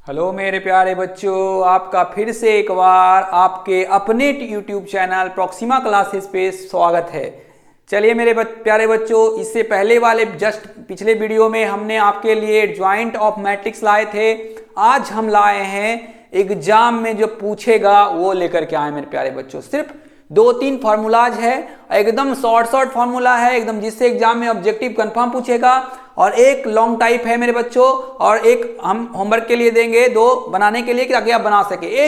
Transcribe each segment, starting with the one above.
Hello मेरे प्यारे बच्चों, आपका फिर से एक बार आपके अपने यूट्यूब चैनल प्रॉक्सिमा क्लासेस पे स्वागत है। चलिए मेरे प्यारे बच्चों, इससे पहले वाले पिछले वीडियो में हमने आपके लिए ज्वाइंट ऑफ मैट्रिक्स लाए थे। आज हम लाए हैं एग्जाम में जो पूछेगा वो लेकर के आए मेरे प्यारे बच्चों। सिर्फ 2-3 फार्मूलाज है, एकदम शॉर्ट फार्मूला है एकदम, जिससे एग्जाम में ऑब्जेक्टिव कंफर्म पूछेगा। और एक लॉन्ग टाइप है मेरे बच्चों, और एक हम होमवर्क के लिए देंगे 2 बनाने के लिए ताकि आप बना सके। ए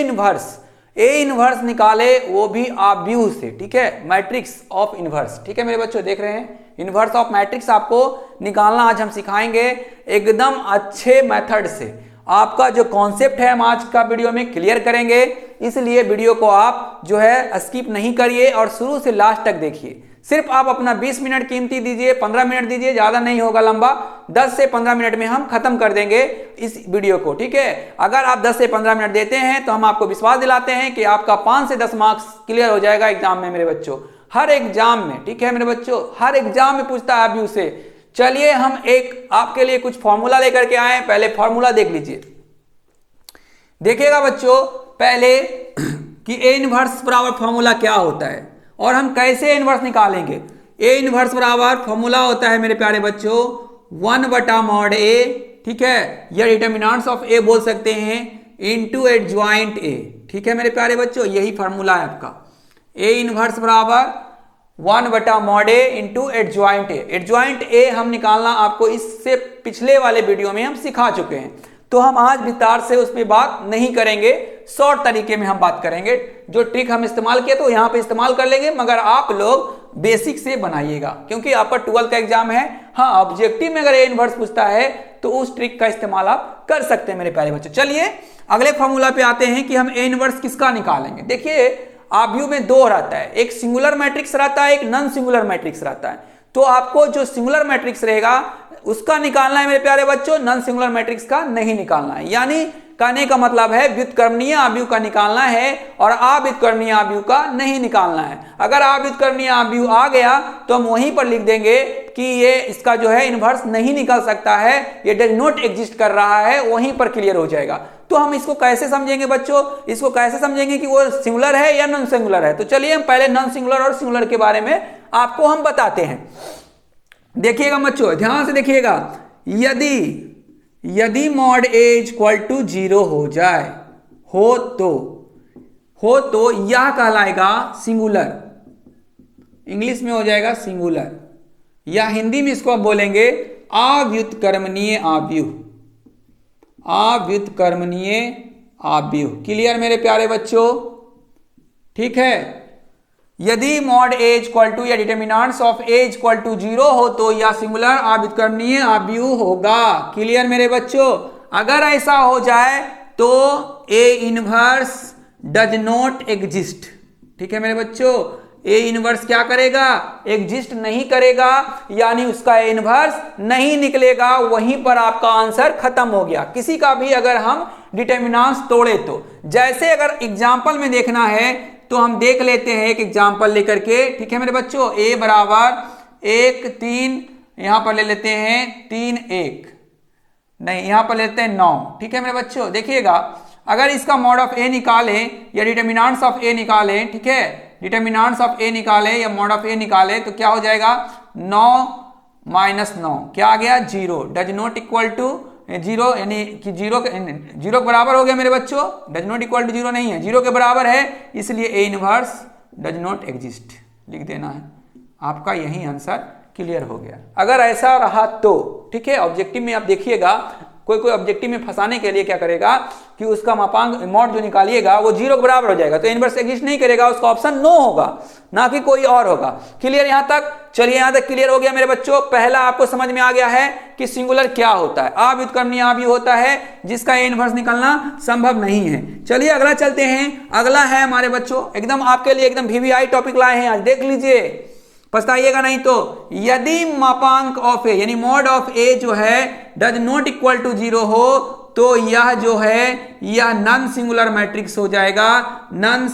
इनवर्स निकाले, वो भी आप व्यू से, ठीक है, मैट्रिक्स ऑफ इनवर्स। ठीक है मेरे बच्चों, देख रहे हैं, इनवर्स ऑफ मैट्रिक्स आपको निकालना आज हम सिखाएंगे एकदम अच्छे मेथड से। आपका जो कॉन्सेप्ट है हम आज का वीडियो में क्लियर करेंगे, इसलिए वीडियो को आप जो है स्किप नहीं करिए और शुरू से लास्ट तक देखिए। सिर्फ आप अपना 20 मिनट कीमती दीजिए, 15 मिनट दीजिए, ज्यादा नहीं होगा लंबा, 10 से 15 मिनट में हम खत्म कर देंगे इस वीडियो को। ठीक है, अगर आप 10 से 15 मिनट देते हैं तो हम आपको विश्वास दिलाते हैं कि आपका 5 से 10 मार्क्स क्लियर हो जाएगा एग्जाम में मेरे बच्चों, हर एग्जाम में। ठीक है मेरे बच्चों, हर एग्जाम में पूछता है व्यू से। चलिए हम एक आपके लिए कुछ फॉर्मूला लेकर के आए, पहले फॉर्मूला देख लीजिए। देखिएगा बच्चों पहले कि ए इनवर्स बराबर फॉर्मूला क्या होता है और हम कैसे इनवर्स निकालेंगे। ए इनवर्स बराबर फॉर्मूला होता है मेरे प्यारे बच्चों 1/mod A, ठीक है, या डिटर्मिनेंट्स ऑफ ए बोल सकते हैं, इनटू एडजॉइंट ए। ठीक है मेरे प्यारे बच्चों, यही फॉर्मूला है आपका। ए इनवर्स बराबर 1/mod A into adjoint A. Adjoint A हम निकालना आपको इससे पिछले वाले वीडियो में हम सिखा चुके हैं, तो हम आज विस्तार से उस पर बात नहीं करेंगे, शॉर्ट तरीके में हम बात करेंगे। जो ट्रिक हम इस्तेमाल किए तो यहाँ पे इस्तेमाल कर लेंगे, मगर आप लोग बेसिक से बनाइएगा क्योंकि आपका 12 का एग्जाम है। हाँ, ऑब्जेक्टिव में अगर ए इनवर्स पूछता है तो उस ट्रिक का इस्तेमाल आप कर सकते हैं मेरे प्यारे बच्चों। चलिए अगले फॉर्मूला पे आते हैं कि हम ए इनवर्स किसका निकालेंगे। देखिए आव्यूह में 2 रहता है, एक सिंगुलर मैट्रिक्स रहता है, एक नॉन सिंगुलर मैट्रिक्स रहता है। तो आपको जो सिंगुलर मैट्रिक्स रहेगा उसका निकालना है मेरे प्यारे बच्चों, नॉन सिंगुलर मैट्रिक्स का नहीं निकालना है। यानी कहने का मतलब है व्युत्क्रमणीय आव्यूह का निकालना है और अव्युत्क्रमणीय आव्यूह का नहीं निकालना है। अगर अव्युत्क्रमणीय आव्यूह आ गया तो हम वहीं पर लिख देंगे कि ये इसका जो है इनवर्स नहीं निकल सकता है, ये डज नॉट एग्जिस्ट कर रहा है, वहीं पर क्लियर हो जाएगा। तो हम इसको कैसे समझेंगे बच्चों, इसको कैसे समझेंगे कि वो सिंगुलर है या नॉन सिंगुलर है। तो चलिए हम पहले नॉन सिंगुलर और सिंगुलर के बारे में आपको हम बताते हैं। देखिएगा बच्चों, ध्यान से देखिएगा, यदि mod A इक्वल टू 0 हो जाए, हो तो यह कहलाएगा सिंगुलर, इंग्लिश में हो जाएगा सिंगुलर, या हिंदी में इसको आप बोलेंगे अव्युत्क्रमणीय आव्यूह, अव्युत्क्रमणीय आव्यूह। क्लियर मेरे प्यारे बच्चों, ठीक है। यदि mod A इक्वल टू या determinants of A equal to 0 हो तो यह सिंगुलर अव्युत्क्रमणीय आव्यूह होगा। क्लियर मेरे बच्चों, अगर ऐसा हो जाए तो A inverse does not exist. ठीक है मेरे बच्चों, A इनवर्स क्या करेगा, एग्जिस्ट नहीं करेगा, यानी उसका A इनवर्स नहीं निकलेगा। वहीं पर आपका आंसर खत्म हो गया। किसी का भी अगर हम डिटर्मिनेंट्स तोड़े तो, जैसे अगर एग्जाम्पल में देखना है तो हम देख लेते हैं एक एग्जाम्पल लेकर के। ठीक है मेरे बच्चों, A बराबर 1 3, यहां पर ले लेते हैं 3 1, नहीं यहां पर लेते हैं 9। ठीक है मेरे बच्चों, देखिएगा अगर इसका मॉड ऑफ A निकालें या डिटर्मिनेंट्स ऑफ A निकालें, ठीक है, डिटर्मिनेंट्स ऑफ A निकालें या मॉड ऑफ A निकालें तो क्या हो जाएगा, 9 - 9 क्या आ गया, 0, डज नॉट इक्वल टू 0, यानी कि 0 के बराबर हो गया मेरे बच्चों, डज नॉट इक्वल टू 0 नहीं है, 0 के बराबर है, इसलिए A inverse does not exist लिख देना है। आपका यही आंसर क्लियर हो गया। अगर ऐसा रहा तो ठीक है, ऑब्जेक्टिव में आप देखिएगा, कोई ऑब्जेक्टिव में फंसाने के लिए क्या करेगा कि उसका मापांक मॉड जो निकालिएगा वो 0 के बराबर हो जाएगा, तो इनवर्स एग्जिस्ट नहीं करेगा, उसका ऑप्शन नो होगा, ना कि कोई और होगा। क्लियर यहां तक, चलिए यहां तक क्लियर हो गया मेरे बच्चों। पहला आपको समझ में आ गया है कि सिंगुलर क्या होता है, अव्युत्क्रमणीय आव्यूह होता है जिसका ए इनवर्स निकलना संभव नहीं है। चलिए अगला चलते हैं। अगला है हमारे बच्चों एकदम आपके लिए एकदम VVI टॉपिक लाए हैं आज, देख लीजिए, पछताइएगा नहीं। तो यदि मापांक ऑफ ए यानी मॉड ऑफ ए जो है डज नॉट इक्वल टू 0 हो तो यह जो है यह नॉन सिंगुलर मैट्रिक्स हो जाएगा, नॉन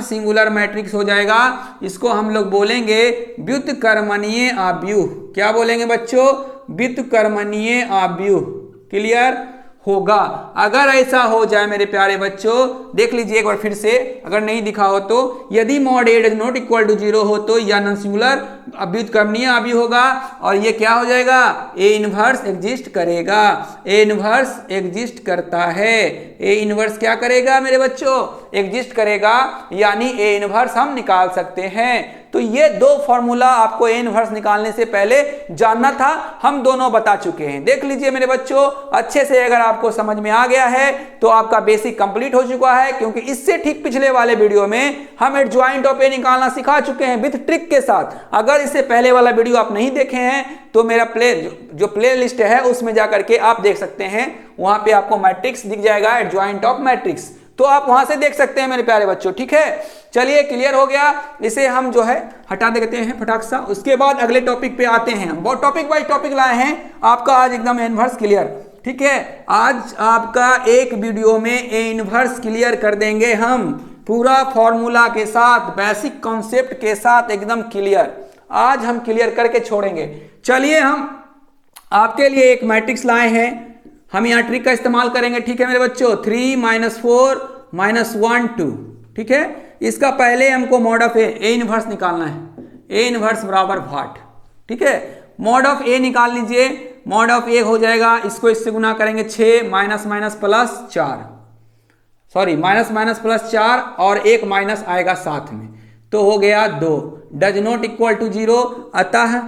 सिंगुलर मैट्रिक्स हो जाएगा। इसको हम लोग बोलेंगे व्युत्क्रमणीय आव्यूह। क्या बोलेंगे बच्चों, व्युत्क्रमणीय आव्यूह। क्लियर होगा। अगर ऐसा हो जाए मेरे प्यारे बच्चों, देख लीजिए एक बार फिर से, अगर नहीं दिखा हो तो, यदि mod A does not equal to 0 हो तो यह नॉन सिंगुलर व्युत्क्रमणीय अभी होगा और ये क्या हो जाएगा, ए इनवर्स एग्जिस्ट करेगा। ए इनवर्स एग्जिस्ट करता है, ए इनवर्स क्या करेगा मेरे बच्चों, एग्जिस्ट करेगा, यानी ए इनवर्स हम निकाल सकते हैं। तो ये दो फॉर्मूला आपको ए इनवर्स निकालने से पहले जानना था, हम दोनों बता चुके हैं। देख लीजिए मेरे बच्चों, अच्छे से अगर आपको समझ में आ गया है तो आपका बेसिक कंप्लीट हो चुका है, क्योंकि इससे ठीक पिछले वाले वीडियो में हम एडजॉइंट ऑफ ए निकालना सिखा चुके हैं विद ट्रिक के साथ। अगर इससे पहले वाला वीडियो आप नहीं देखे हैं तो मेरा जो प्ले लिस्ट है उसमें जाकर के आप देख सकते हैं, वहां पे आपको मैट्रिक्स दिख जाएगा, एडजॉइंट ऑफ मैट्रिक्स, तो आप वहां से देख सकते हैं मेरे प्यारे बच्चों। ठीक है, चलिए क्लियर हो गया, इसे हम जो है हटा देते हैं फटाक सा। उसके बाद अगले टॉपिक पे आते हैं, बहुत टॉपिक बाय टॉपिक लाए हैं आपका आज एकदम इनवर्स क्लियर। ठीक है, आज आपका एक वीडियो में ए इनवर्स क्लियर कर देंगे हम, पूरा फॉर्मूला के साथ, बेसिक कॉन्सेप्ट के साथ एकदम क्लियर, आज हम क्लियर करके छोड़ेंगे। चलिए हम आपके लिए एक मैट्रिक्स लाए हैं, हम यहाँ ट्रिक का इस्तेमाल करेंगे। ठीक है मेरे बच्चों, 3 - 4 - 1 2। ठीक है, इसका पहले हमको मॉड ऑफ ए इनवर्स निकालना है। ए इनवर्स बराबर व्हाट। ठीक है, मॉड ऑफ ए निकाल लीजिए, मॉड ऑफ ए हो जाएगा, इसको इससे गुना करेंगे 6 minus minus plus 4, sorry minus minus plus 4 और एक माइनस आएगा साथ में, तो हो गया 2। डज नॉट इक्वल टू 0, अतः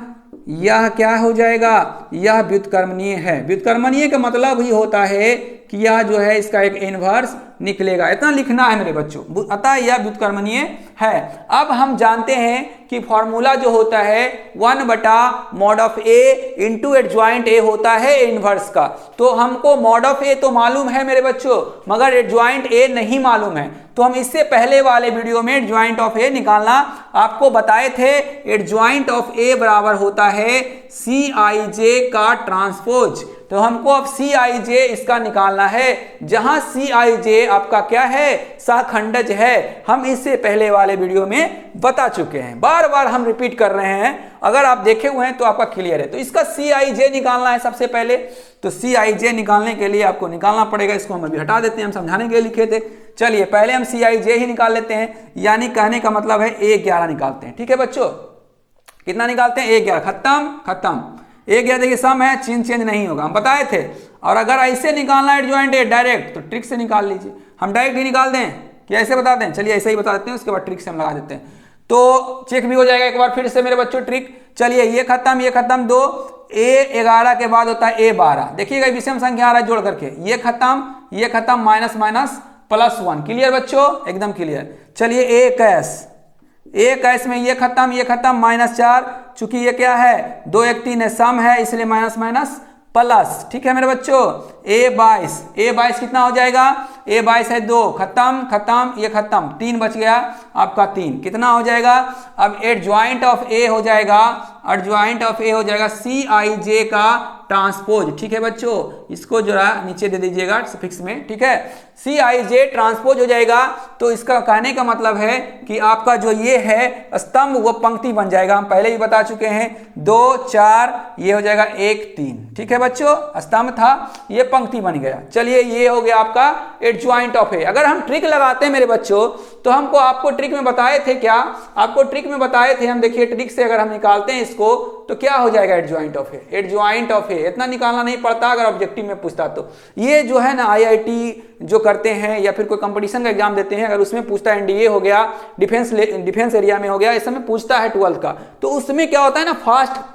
यह क्या हो जाएगा, यह व्युत्क्रमणीय है। व्युत्क्रमणीय का मतलब ही होता है कि यह जो है इसका एक इनवर्स निकलेगा, इतना लिखना है मेरे बच्चों, अतः यह व्युत्क्रमणीय है। अब हम जानते हैं कि फॉर्मूला जो होता है 1/mod of A into adjoint A होता है ए इनवर्स का। तो हमको मॉड ऑफ ए तो मालूम है मेरे बच्चों, मगर एडजॉइंट ए नहीं मालूम है, तो हम इससे पहले वाले वीडियो में एडजॉइंट ऑफ ए निकालना आपको बताए थे। एडजॉइंट ऑफ ए बराबर होता है Cij का ट्रांसपोज, तो हमको अब Cij इसका निकालना है, जहां Cij आपका क्या है, सहखंडज है। हम इससे पहले वाले वीडियो में बता चुके हैं, बार बार हम रिपीट कर रहे हैं, अगर आप देखे हुए हैं तो आपका क्लियर है। तो इसका Cij निकालना है सबसे पहले, तो Cij निकालने के लिए आपको निकालना पड़ेगा, इसको हम अभी हटा देते हैं, हम समझाने के लिए लिखे थे। चलिए पहले हम Cij ही निकाल लेते हैं, यानी कहने का मतलब है A11 निकालते हैं। ठीक है बच्चों, कितना निकालते हैं, A11, खत्म खत्म। A11 देखिए सम है, चिन्ह चेंज नहीं होगा, हम बताए थे। और अगर ऐसे निकालना है एडजॉइंट ए डायरेक्ट, तो ट्रिक से निकाल लीजिए। हम डायरेक्ट ही निकाल दें कि ऐसे बता दें, चलिए ऐसे ही बता देते हैं, उसके बाद ट्रिक से हम लगा देते हैं, तो चेक भी हो जाएगा एक बार फिर से मेरे बच्चों ट्रिक। चलिए ये खत्म 2, A11 के बाद होता है A12, देखिएगा विषम संख्या आ रहा है जोड़ करके, ये खत्म माइनस माइनस प्लस 1, क्लियर बच्चों, एकदम क्लियर। चलिए A21 में ये खत्म -4, चूंकि ये क्या है 2 1 3 है, सम है, इसलिए माइनस माइनस प्लस। ठीक है मेरे बच्चों, A22 कितना हो जाएगा, A22 है 2, खत्म, ये खत्म, 3 बच गया आपका, 3 कितना हो जाएगा। अब एडजॉइंट ऑफ ए हो जाएगा, Cij का ट्रांसपोज। ठीक है बच्चों, इसको जरा नीचे दे दीजिएगा फिक्स में। ठीक है, Cij ट्रांसपोज हो जाएगा, तो इसका कहने का मतलब है कि आपका जो ये है स्तंभ वो पंक्ति बन जाएगा, हम पहले ही बता चुके हैं, 2 4, ये हो जाएगा 1 3। ठीक है बच्चों, स्तंभ था, ये पंक्ति बन गया। चलिए ये हो गया आपका एडजॉइंट ऑफ ए। अगर हम ट्रिक लगाते हैं मेरे बच्चों, तो हमको आपको ट्रिक में बताए थे, क्या आपको ट्रिक में बताए थे हम, देखिए ट्रिक से अगर हम निकालते हैं इसको तो क्या हो जाएगा, एडजॉइंट ऑफ ए। इतना निकालना नहीं पड़ता अगर ऑब्जेक्टिव में पूछता तो। ये जो है ना IIT जो करते हैं या फिर कोई कंपटीशन का एग्जाम देते हैं, अगर उसमें पूछता है NDA हो गया, डिफेंस एरिया में हो गया, इस समय पूछता है 12th का, तो उसमें क्या होता है ना,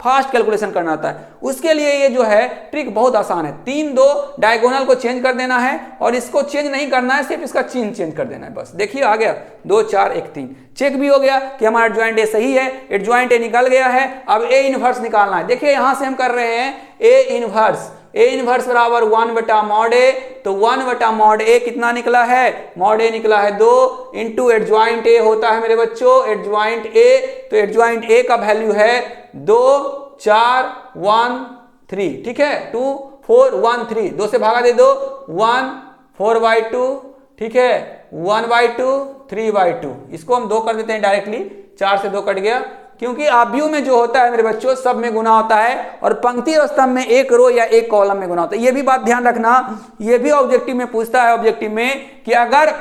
फास्ट कैलकुलेशन करना होता है। उसके लिए ये जो है ट्रिक बहुत आसान है, 3 2 डायगोनल को चेंज कर देना है और इसको चेंज नहीं करना है, सिर्फ इसका चिन्ह चेंज कर देना है बस। देखिए आ गया 2 4 1 3, चेक भी हो गया कि हमारा एडजॉइंट ए सही है, एडजॉइंट ए निकल गया है। अब ए इनवर्स निकालना है, देखिए यहां से हम कर रहे हैं ए इनवर्स बराबर 1/mod ए, तो 1/mod ए कितना निकला है, mod ए निकला है 2 इंटू एडजॉइंट ए होता है मेरे बच्चों एडजॉइंट ए, तो एडजॉइंट ए का वैल्यू है 2 4 1 3। ठीक है, 2 4 1 3, 2 से भागा दे दो, 1 4/2, ठीक है 1/2 3/2, इसको हम 2 कर देते हैं डायरेक्टली, 4 से 2 कट गया, क्योंकि आव्यूह में जो होता है मेरे बच्चों सब में गुना होता है और पंक्ति और स्तंभ में एक रो या एक कॉलम में गुना होता है। ये भी बात ध्यान रखना, ये भी ऑब्जेक्टिव में पूछता है ऑब्जेक्टिव में कि अगर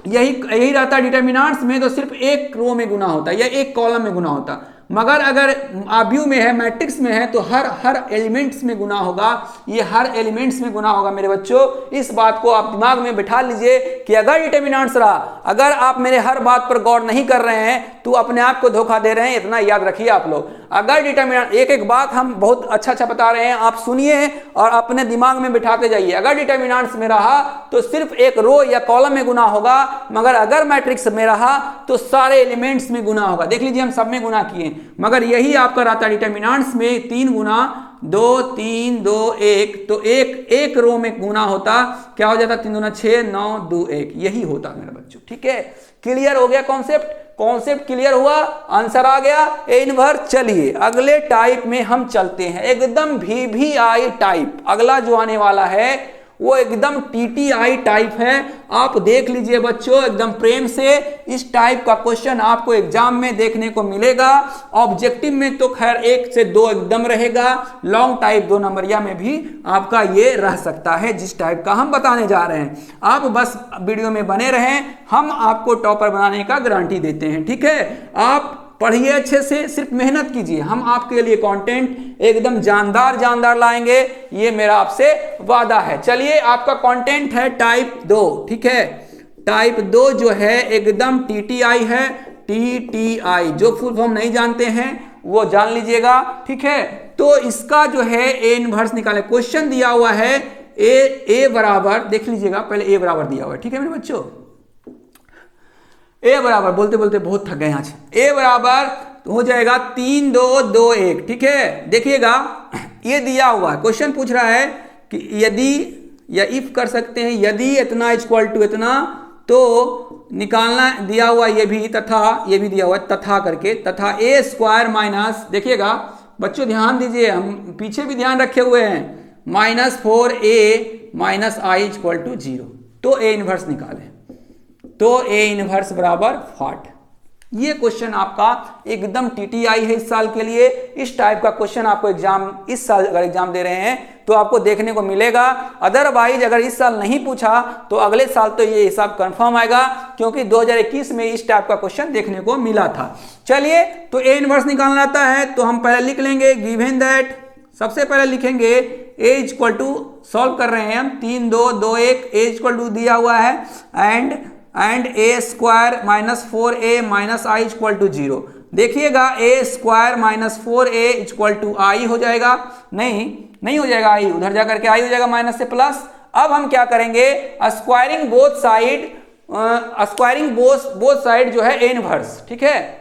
यही रहता है डिटर्मिनेंट्स में तो सिर्फ एक रो में गुना होता है या एक कॉलम में गुना होता, मगर अगर आव्यूह में है, मैट्रिक्स में है तो हर एलिमेंट्स में गुना होगा, ये हर एलिमेंट्स में गुना होगा मेरे बच्चों। इस बात को आप दिमाग में बिठा लीजिए कि अगर डिटर्मिनेंट्स रहा, अगर आप मेरे हर बात पर गौर नहीं कर रहे हैं तो अपने आप को धोखा दे रहे हैं, इतना याद रखिए आप लोग। अगर डिटर्मिनेंट, एक एक बात हम बहुत अच्छा बता रहे हैं, आप सुनिए और अपने दिमाग में बिठाते जाइए। अगर डिटर्मिनेंट्स में रहा तो सिर्फ एक रो या कॉलम में गुना होगा, मगर अगर मैट्रिक्स में रहा तो सारे एलिमेंट्स में गुना होगा। देख लीजिए हम सब में गुना किए, मगर यही आपका रहता है डिटर्मिनेंट्स में 3 गुना 2 3 2 1, तो एक रो में गुना होता, क्या हो जाता 3 दूना 6 9 2 1, यही होता मेरे बच्चों। ठीक है, क्लियर हो गया कॉन्सेप्ट क्लियर हुआ, आंसर आ गया ए इनवर्स। चलिए अगले टाइप में हम चलते हैं, एकदम VVI टाइप। अगला जो आने वाला है वो एकदम TTI टाइप है। आप देख लीजिए बच्चों एकदम प्रेम से, इस टाइप का क्वेश्चन आपको एग्जाम में देखने को मिलेगा। ऑब्जेक्टिव में तो खैर 1 से 2 एकदम रहेगा, लॉन्ग टाइप 2 नंबरिया में भी आपका ये रह सकता है, जिस टाइप का हम बताने जा रहे हैं। आप बस वीडियो में बने रहें, हम आपको टॉपर बनाने का गारंटी देते हैं। ठीक है, आप पढ़िए अच्छे से, सिर्फ मेहनत कीजिए, हम आपके लिए कंटेंट एकदम जानदार लाएंगे, ये मेरा आपसे वादा है। चलिए आपका कंटेंट है टाइप 2। ठीक है, टाइप 2 जो है एकदम TTI है, TTI। जो फुल फॉर्म नहीं जानते हैं वो जान लीजिएगा। ठीक है, तो इसका जो है ए इनवर्स निकाले, क्वेश्चन दिया हुआ है ए बराबर, देख लीजिएगा पहले ए बराबर दिया हुआ है। ठीक है मेरे बच्चों, ए बराबर बोलते बोलते बहुत थक गए यहाँ से। ए बराबर हो जाएगा 3 2 2 1। ठीक है, देखिएगा ये दिया हुआ है, क्वेश्चन पूछ रहा है कि यदि या इफ कर सकते हैं, यदि इतना इक्वल टू इतना, तो निकालना दिया हुआ ये भी, तथा ये भी दिया हुआ है तथा करके, तथा ए स्क्वायर माइनस, देखिएगा बच्चों ध्यान दीजिए, हम पीछे भी ध्यान रखे हुए हैं, -4a minus I equal to 0। तो ए इनवर्स निकालें, तो ए इनवर्स बराबर 40। ये क्वेश्चन आपका एकदम TTI है इस साल के लिए। इस टाइप का क्वेश्चन आपको एग्जाम, इस साल अगर एग्जाम दे रहे हैं तो आपको देखने को मिलेगा। अदरवाइज अगर इस साल नहीं पूछा तो अगले साल तो ये हिसाब कंफर्म आएगा, क्योंकि 2021 में इस टाइप का क्वेश्चन देखने को मिला था। चलिए, तो ए इनवर्स निकालना आता है तो हम पहले लिख लेंगे गिवन दैट, सबसे पहले लिखेंगे ए इक्वल टू, सॉल्व कर रहे हैं हम, 3 2 2 1, ए इक्वल टू दिया हुआ है and A square minus 4a minus I equal to 0। देखिएगा A square minus 4a equal to I हो जाएगा, नहीं हो जाएगा आई, उधर जाकर के आई हो जाएगा माइनस से प्लस। अब हम क्या करेंगे, स्क्वायरिंग बोथ साइड जो है ए इनवर्स। ठीक है,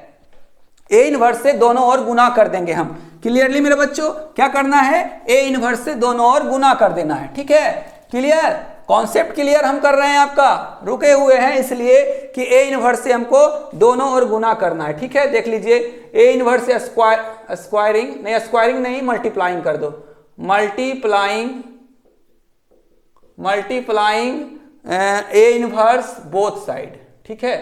ए इनवर्स से दोनों ओर गुना कर देंगे हम। क्लियरली मेरे बच्चों, क्या करना है, ए इनवर्स से दोनों ओर गुना कर देना है। ठीक है, क्लियर, कॉन्सेप्ट क्लियर हम कर रहे हैं आपका, रुके हुए हैं इसलिए कि ए इनवर्स से हमको दोनों ओर गुना करना है। ठीक है, देख लीजिए ए इनवर्स से स्क्वायरिंग नहीं मल्टीप्लाइंग कर दो, multiplying A inverse both side. ठीक है,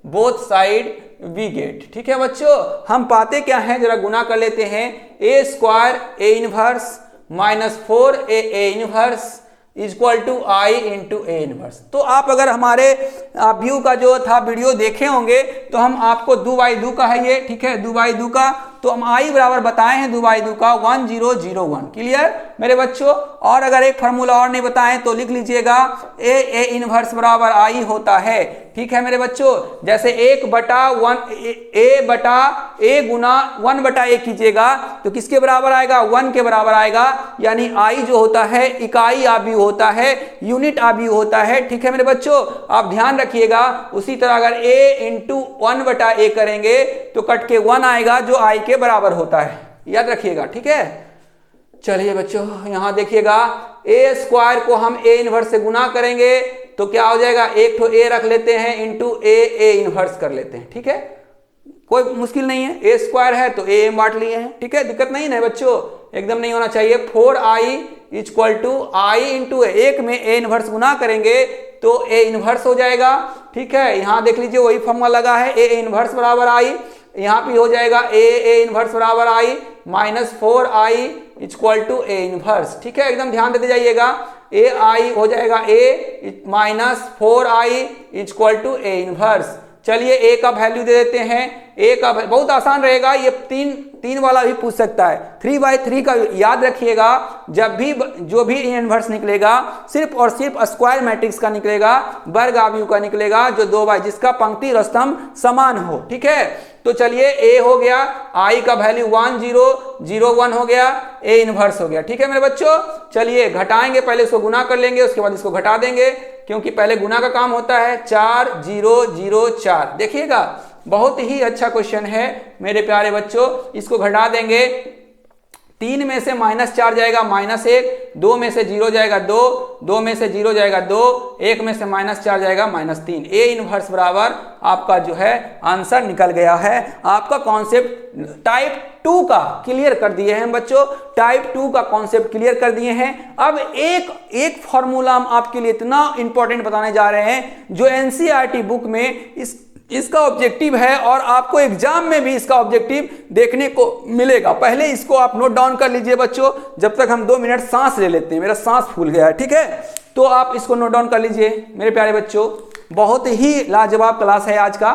बोथ साइड वी गेट। ठीक है बच्चों, हम पाते क्या हैं, जरा गुना कर लेते हैं, A square A inverse minus 4a A inverse equal to I into A inverse. तो आप अगर हमारे व्यू का जो था वीडियो देखे होंगे तो हम आपको 2/2 का है ये। ठीक है, 2/2 का, तो हम आई बराबर बताए हैं 2/2 का 1001। क्लियर मेरे बच्चों, और अगर एक फार्मूला और नहीं बताएं तो लिख लीजिएगा ए इनवर्स बराबर आई होता है। ठीक है मेरे बच्चों, जैसे 1/1 ए गुना 1/a कीजिएगा तो किसके बराबर आएगा, 1 के बराबर आएगा, यानी आई जो होता है इकाई आव्यूह होता है, यूनिट आव्यूह होता है। ठीक है मेरे बच्चों, आप ध्यान रखिएगा। उसी तरह अगर a इंटू 1/a करेंगे तो कट के 1 आएगा जो आई के बराबर होता है, याद रखिएगा। ठीक है, चलिए बच्चों यहां देखिएगा, ए स्क्वायर को हम ए इनवर्स से गुना करेंगे तो क्या हो जाएगा, एक तो ए रख लेते हैं इंटू ए इनवर्स कर लेते हैं। ठीक है, कोई मुश्किल नहीं है, ए स्क्वायर है तो ए बांट लिए हैं। ठीक है, दिक्कत नहीं है बच्चों, एकदम नहीं होना चाहिए। 4i equal to I into एक में ए इनवर्स गुना करेंगे तो ए इनवर्स हो जाएगा। ठीक है, यहां देख लीजिए वही फॉर्मूला लगा है, ए इनवर्स बराबर आई, यहाँ पे हो जाएगा ए इनवर्स बराबर I minus 4i equal to A inverse. ठीक है, एकदम ध्यान देते जाइएगा। ए आई हो जाएगा A minus 4i equal to A inverse. चलिए ए का वैल्यू दे देते हैं। ए का बहुत आसान रहेगा, ये तीन वाला भी पूछ सकता है। 3/3 का याद रखिएगा, जब भी जो भी इनवर्स निकलेगा सिर्फ और सिर्फ स्क्वायर मैट्रिक्स का निकलेगा, वर्ग आव्यूह का निकलेगा, जो 2 जिसका पंक्ति और स्तंभ समान हो। ठीक है, तो चलिए ए हो गया, आई का वैल्यू 1 0 0 1 हो गया, ए इनवर्स हो गया। ठीक है मेरे बच्चों, चलिए घटाएंगे, पहले इसको गुना कर लेंगे, उसके बाद इसको घटा देंगे, क्योंकि पहले गुना का काम होता है। 4 0 0 4, देखिएगा बहुत ही अच्छा क्वेश्चन है मेरे प्यारे बच्चों। इसको घटा देंगे, 3 में से -4 जाएगा -1, 2 में से 0 जाएगा 2, 2 में से 0 जाएगा 2, 1 में से -4 जाएगा -3। ए इनवर्स बराबर आपका जो है आंसर निकल गया है। आपका कॉन्सेप्ट टाइप 2 का क्लियर कर दिए हैं बच्चों, टाइप 2 का कॉन्सेप्ट क्लियर कर दिए हैं। अब एक फॉर्मूला हम आपके लिए इतना इंपॉर्टेंट बताने जा रहे हैं, जो एनसीईआरटी बुक में इसका ऑब्जेक्टिव है और आपको एग्जाम में भी इसका ऑब्जेक्टिव देखने को मिलेगा। पहले इसको आप नोट डाउन कर लीजिए बच्चों, जब तक हम 2 मिनट सांस ले लेते हैं, मेरा सांस फूल गया है। ठीक है, तो आप इसको नोट डाउन कर लीजिए मेरे प्यारे बच्चों। बहुत ही लाजवाब क्लास है आज का,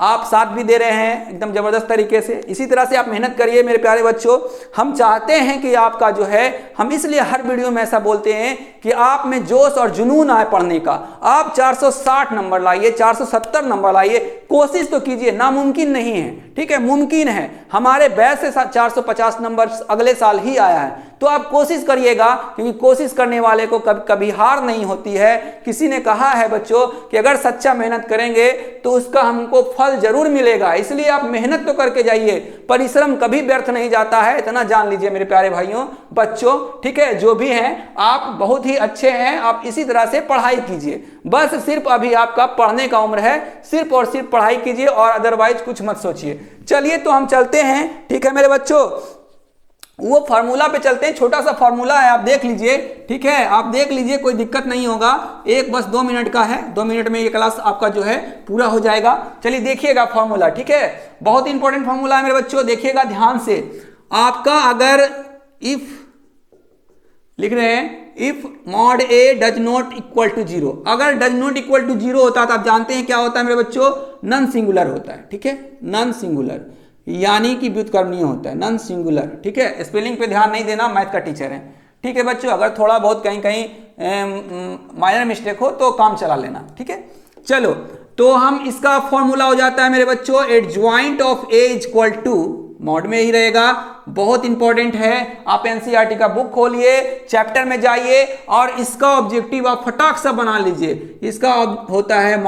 आप साथ भी दे रहे हैं एकदम जबरदस्त तरीके से। इसी तरह से आप मेहनत करिए मेरे प्यारे बच्चों। हम चाहते हैं कि आपका जो है, हम इसलिए हर वीडियो में ऐसा बोलते हैं कि आप में जोश और जुनून आए पढ़ने का। आप 460 नंबर लाइए, 470 नंबर लाइए, कोशिश तो कीजिए, नामुमकिन नहीं है। ठीक है, मुमकिन है। हमारे बैच से 450 नंबर अगले साल ही आया है, तो आप कोशिश करिएगा, क्योंकि कोशिश करने वाले को कभी हार नहीं होती है। किसी ने कहा है बच्चों कि अगर सच्चा मेहनत करेंगे तो उसका हमको फल जरूर मिलेगा, इसलिए आप मेहनत तो करके जाइए, परिश्रम कभी व्यर्थ नहीं जाता है, इतना जान लीजिए मेरे प्यारे भाइयों बच्चों। ठीक है, जो भी हैं आप बहुत ही अच्छे हैं, आप इसी तरह से पढ़ाई कीजिए। बस सिर्फ अभी आपका पढ़ने का उम्र है, सिर्फ और सिर्फ पढ़ाई कीजिए और अदरवाइज कुछ मत सोचिए। चलिए तो हम चलते हैं। ठीक है मेरे बच्चों, वो फार्मूला पे चलते हैं। छोटा सा फार्मूला है, आप देख लीजिए। ठीक है, आप देख लीजिए, कोई दिक्कत नहीं होगा। एक बस 2 मिनट का है, 2 मिनट में ये क्लास आपका जो है पूरा हो जाएगा। चलिए देखिएगा फार्मूला। ठीक है, बहुत इंपॉर्टेंट फार्मूला है मेरे बच्चों, देखिएगा ध्यान से। आपका अगर इफ लिख रहे हैं, if mod A does not equal to 0, अगर डज नॉट इक्वल टू 0 होता है तो आप जानते हैं क्या होता है मेरे बच्चों, नॉन सिंगुलर होता है। ठीक है, नॉन सिंगुलर यानी कि व्युत्क्रमणीय होता है, नॉन सिंगुलर। ठीक है, स्पेलिंग पे ध्यान नहीं देना, मैथ का टीचर है। ठीक है बच्चों, अगर थोड़ा बहुत कहीं माइनर मिस्टेक हो तो काम चला लेना। ठीक है, चलो तो हम इसका फॉर्मूला हो जाता है मेरे बच्चों, adjoint of A equal to, mod में ही रहेगा, बहुत इंपॉर्टेंट है। आप एनसीईआरटी का बुक खोलिए, चैप्टर में जाइए और इसका ऑब्जेक्टिव आप फटाक सा बना लीजिए। इसका होता है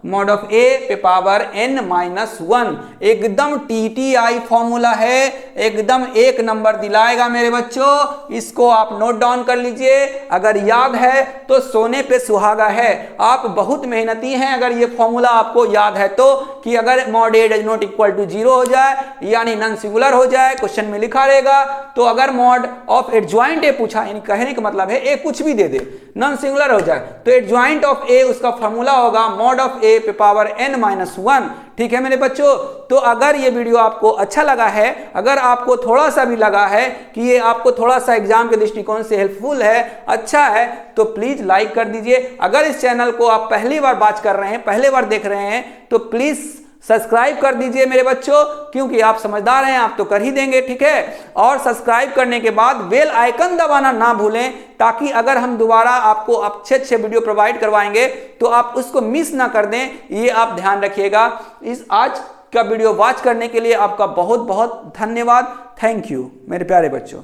मॉड ऑफ ए पे पावर n-1, एकदम TTI फॉर्मूला है, एकदम 1 नंबर दिलाएगा मेरे बच्चों। इसको आप नोट डाउन कर लीजिए, अगर याद है तो सोने पे सुहागा है। आप बहुत मेहनती हैं अगर ये फॉर्मूला आपको याद है तो, कि अगर mod A does not equal to 0 हो जाए यानी नॉन सिंगुलर हो जाए, क्वेश्चन में लिखा रहेगा। तो अगर मॉड ऑफ एडज्वाइंट ए पूछा, यानी कहने का मतलब है ए कुछ भी दे दे, नॉन सिंगुलर हो जाए, तो एडज्वाइंट ऑफ ए उसका फॉर्मूला होगा मॉड ऑफ ए पे पावर n-1। ठीक है मेरे बच्चों, तो अगर ये वीडियो आपको अच्छा लगा है, अगर आपको थोड़ा सा भी लगा है कि ये आपको थोड़ा सा एग्जाम के दृष्टिकोण से हेल्पफुल है, अच्छा है, तो प्लीज लाइक कर दीजिए। अगर इस चैनल को आप पहली बार वॉच कर रहे हैं, पहले बार देख रहे हैं, तो प्लीज सब्सक्राइब कर दीजिए मेरे बच्चों, क्योंकि आप समझदार हैं, आप तो कर ही देंगे। ठीक है, और सब्सक्राइब करने के बाद बेल आइकन दबाना ना भूलें, ताकि अगर हम दोबारा आपको अच्छे वीडियो प्रोवाइड करवाएंगे तो आप उसको मिस ना कर दें, ये आप ध्यान रखिएगा। इस आज का वीडियो वॉच करने के लिए आपका बहुत बहुत धन्यवाद। थैंक यू मेरे प्यारे बच्चों।